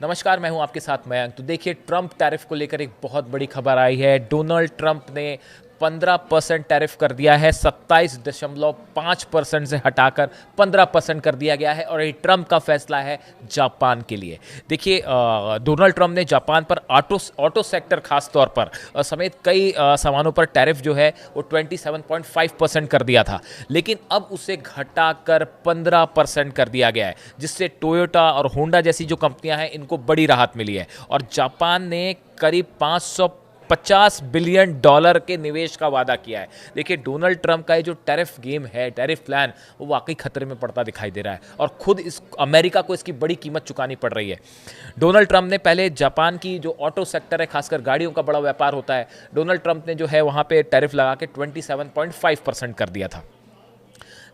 नमस्कार, मैं हूं आपके साथ मयंक। तो देखिए, ट्रंप टैरिफ को लेकर एक बहुत बड़ी खबर आई है। डोनाल्ड ट्रंप ने 15% टैरिफ कर दिया है, 27.5% से हटाकर 15% कर दिया गया है और ये ट्रंप का फैसला है जापान के लिए। देखिए, डोनाल्ड ट्रंप ने जापान पर ऑटो सेक्टर खास तौर पर समेत कई सामानों पर टैरिफ जो है वो 27.5% कर दिया था, लेकिन अब उसे घटाकर 15% कर दिया गया है, जिससे टोयोटा और होंडा जैसी जो कंपनियां हैं इनको बड़ी राहत मिली है। और जापान ने करीब 550 बिलियन डॉलर के निवेश का वादा किया है। देखिए, डोनाल्ड ट्रंप का ये जो टैरिफ गेम है, टैरिफ प्लान, वो वाकई खतरे में पड़ता दिखाई दे रहा है और खुद इस अमेरिका को इसकी बड़ी कीमत चुकानी पड़ रही है। डोनाल्ड ट्रंप ने पहले जापान की जो ऑटो सेक्टर है, खासकर गाड़ियों का बड़ा व्यापार होता है, डोनाल्ड ट्रंप ने जो है वहां पे टैरिफ लगा के 27.5% कर दिया था।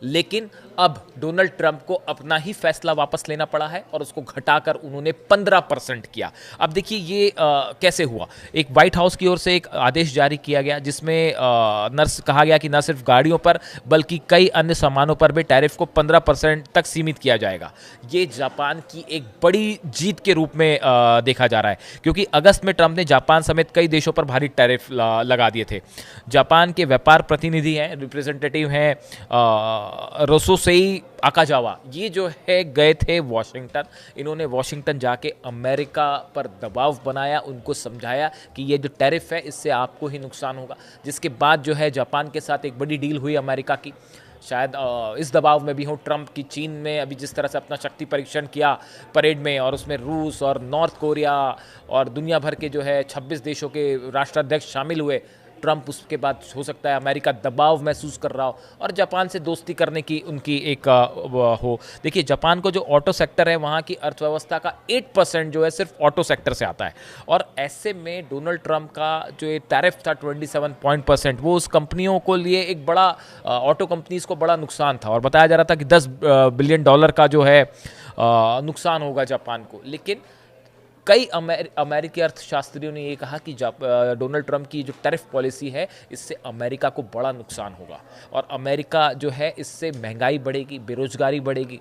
लेकिन अब डोनाल्ड ट्रंप को अपना ही फैसला वापस लेना पड़ा है और उसको घटाकर उन्होंने 15% किया। अब देखिए ये कैसे हुआ। एक व्हाइट हाउस की ओर से एक आदेश जारी किया गया जिसमें कहा गया कि न सिर्फ गाड़ियों पर बल्कि कई अन्य सामानों पर भी टैरिफ को 15% तक सीमित किया जाएगा। ये जापान की एक बड़ी जीत के रूप में देखा जा रहा है, क्योंकि अगस्त में ट्रंप ने जापान समेत कई देशों पर भारी टैरिफ लगा दिए थे। जापान के व्यापार प्रतिनिधि हैं, रिप्रेजेंटेटिव हैं रोसोसेई आकाजावा, ये जो है गए थे वॉशिंगटन। इन्होंने वॉशिंगटन जाके अमेरिका पर दबाव बनाया, उनको समझाया कि ये जो टैरिफ है इससे आपको ही नुकसान होगा। जिसके बाद जो है जापान के साथ एक बड़ी डील हुई अमेरिका की। शायद इस दबाव में भी हो ट्रंप की। चीन में अभी जिस तरह से अपना शक्ति परीक्षण किया परेड में, और उसमें रूस और नॉर्थ कोरिया और दुनिया भर के जो है 26 देशों के राष्ट्राध्यक्ष शामिल हुए, ट्रंप उसके बाद हो सकता है अमेरिका दबाव महसूस कर रहा हो और जापान से दोस्ती करने की उनकी एक हो। देखिए, जापान को जो ऑटो सेक्टर है, वहाँ की अर्थव्यवस्था का 8% जो है सिर्फ ऑटो सेक्टर से आता है। और ऐसे में डोनाल्ड ट्रंप का जो ये टैरिफ था 27%, वो उस कंपनियों को लिए एक बड़ा, ऑटो कंपनीज को बड़ा नुकसान था। और बताया जा रहा था कि 10 बिलियन डॉलर का जो है नुकसान होगा जापान को। लेकिन कई अमेरिकी अर्थशास्त्रियों ने ये कहा कि डोनाल्ड ट्रंप की जो टैरिफ पॉलिसी है, इससे अमेरिका को बड़ा नुकसान होगा और अमेरिका जो है इससे महंगाई बढ़ेगी, बेरोजगारी बढ़ेगी।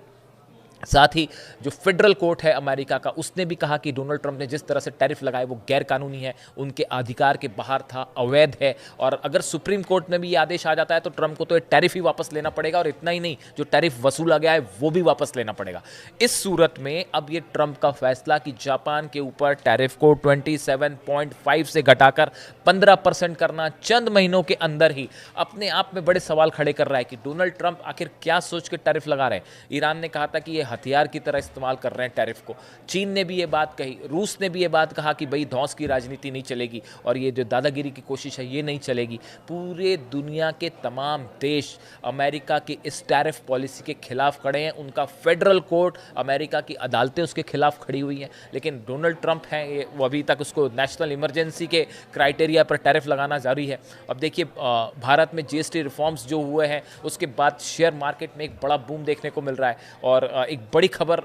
साथ ही जो फेडरल कोर्ट है अमेरिका का, उसने भी कहा कि डोनाल्ड ट्रंप ने जिस तरह से टैरिफ लगाए वो गैर कानूनी है, उनके अधिकार के बाहर था, अवैध है। और अगर सुप्रीम कोर्ट में भी ये आदेश आ जाता है तो ट्रंप को तो ये टैरिफ ही वापस लेना पड़ेगा, और इतना ही नहीं, जो टैरिफ वसूला गया है वो भी वापस लेना पड़ेगा। इस सूरत में अब ये ट्रंप का फैसला कि जापान के ऊपर टैरिफ को 27.5 से घटाकर 15% करना चंद महीनों के अंदर ही अपने आप में बड़े सवाल खड़े कर रहा है कि डोनाल्ड ट्रंप आखिर क्या सोच के टैरिफ लगा रहे हैं। ईरान ने कहा था कि ये हथियार की तरह इस्तेमाल कर रहे हैं टैरिफ को। चीन ने भी ये बात कही, रूस ने भी ये बात कहा कि भाई धौंस की राजनीति नहीं चलेगी और ये जो दादागिरी की कोशिश है ये नहीं चलेगी। पूरे दुनिया के तमाम देश अमेरिका की इस टैरिफ पॉलिसी के खिलाफ खड़े हैं। उनका फेडरल कोर्ट, अमेरिका की अदालतें उसके खिलाफ खड़ी हुई हैं। लेकिन डोनाल्ड ट्रंप हैं, वो अभी तक उसको नेशनल इमरजेंसी के क्राइटेरिया पर टैरिफ लगाना जारी है। अब देखिए, भारत में जीएसटी रिफॉर्म्स जो हुए हैं उसके बाद शेयर मार्केट में एक बड़ा बूम देखने को मिल रहा है। और एक बड़ी खबर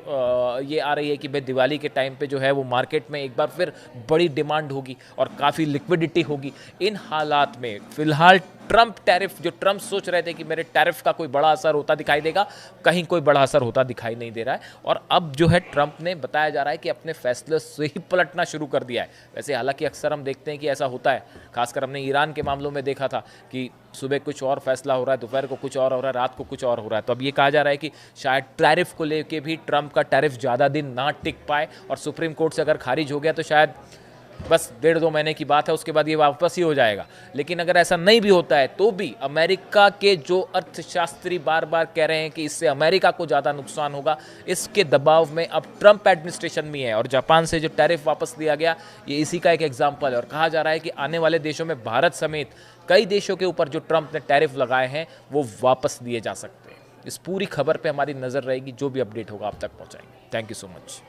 ये आ रही है कि भाई दिवाली के टाइम पे जो है वो मार्केट में एक बार फिर बड़ी डिमांड होगी और काफ़ी लिक्विडिटी होगी। इन हालात में फिलहाल ट्रंप टैरिफ, जो ट्रंप सोच रहे थे कि मेरे टैरिफ का कोई बड़ा असर होता दिखाई देगा, कहीं कोई बड़ा असर होता दिखाई नहीं दे रहा है। और अब जो है ट्रंप ने बताया जा रहा है कि अपने फैसले से ही पलटना शुरू कर दिया है। वैसे हालांकि अक्सर हम देखते हैं कि ऐसा होता है, खासकर हमने ईरान के मामलों में देखा था कि सुबह कुछ और फैसला हो रहा है, दोपहर को कुछ और हो रहा है, रात को कुछ और हो रहा है। तो अब ये कहा जा रहा है कि शायद टैरिफ को लेके भी ट्रंप का टैरिफ ज़्यादा दिन ना टिक पाए और सुप्रीम कोर्ट से अगर खारिज हो गया तो शायद बस 1.5-2 महीने की बात है, उसके बाद ये वापस ही हो जाएगा। लेकिन अगर ऐसा नहीं भी होता है तो भी अमेरिका के जो अर्थशास्त्री बार बार कह रहे हैं कि इससे अमेरिका को ज़्यादा नुकसान होगा, इसके दबाव में अब ट्रंप एडमिनिस्ट्रेशन भी है। और जापान से जो टैरिफ वापस दिया गया, ये इसी का एक एग्जाम्पल है। और कहा जा रहा है कि आने वाले देशों में भारत समेत कई देशों के ऊपर जो ट्रंप ने टैरिफ लगाए हैं वो वापस दिए जा सकते हैं। इस पूरी खबर पर हमारी नज़र रहेगी, जो भी अपडेट होगा आप तक पहुँचाएंगे। Thank you so much.